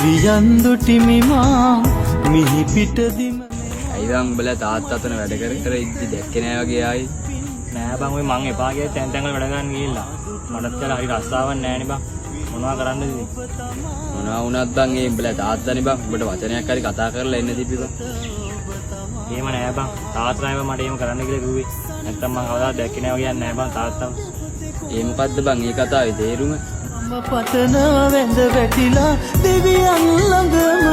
දෙවියන් දුටිමිමා මිහි පිටදිම අයිවන් උඹලා තාත්තා අතන වැඩ කර ඉද්දි දැක්කේ නෑ වගේ ආයි. නෑ බං ඔය මං එපා ගිය තැන් තැන් වල වැඩ ගන්න ගිහිල්ලා. මටත් කියලා හරි රස්සාවක් නෑනේ බං. මොනවා කරන්නද ඉතින්? මොනවා වුණත් බං ඒ උඹලා තාත්තනේ බං. උඹට වචනයක් හරි කතා කරලා එන්න දීපි බං. එහෙම නෑ බං. තාත්තා නෑ මට එහෙම කරන්න කියලා කිව්වේ. නැත්තම් මං කවදාවත් දැක්කේ නෑ කියන්නේ නෑ බං තාත්තව. ඒ මොකද්ද බං ඒ කතාවේ තේරුම? මම පතන වැඳ වැටිලා දෙවියන් ළඟම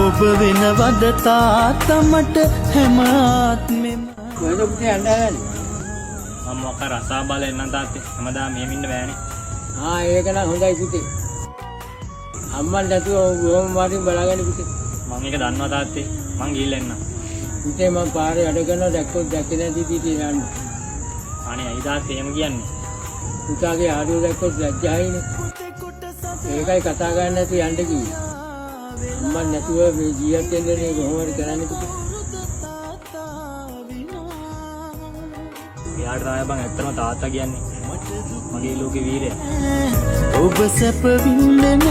ඔබ වෙනවද තාත්තා මට හැම ආත්මෙම කොහෙද පුතේ යන්නේ? මම මොකක් රස්සාව බලලා එන්නම් තාත්තේ. හැමදාම මෙහෙම ඉන්න බෑනේ. ඒක නම් හොඳයි පුතේ. අම්මා නැතුව ඕම මාටින් බලාගන්න පුතේ. මං ඒක දන්නවා තාත්තේ. මං ගිහිල්ලා එන්නම්. පුතේ මම පාරේ වැඩ කරනවා දැක්කොත් දැක්කේ නැති දීටි යන්න. අනේ අයි තාත්තේ එහෙම කියන්නේ. පුතාගේ ආඩුව දැක්කොත් ලැජ්ජායිනේ. ඒකයි කතා ගන්න නැතුව යන්න කිව්වේ. අම්මා නැතුව මේ ජීවත් වෙන්නේ කොහොම හරි කරන්න පුතේ. එයාට තමයි බං ඇත්තම තාත්තා කියන්නේ. මගේ ලෝකේ වීරයා. ඔබ සැප විඳින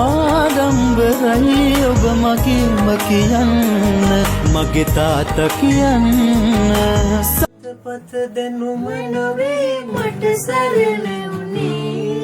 ආඩම්බරයි ඔබ මගේම කියන්න මගේ තාත්තා කියන්න සතපත දෙනුම නොවේ මට සරල උනේ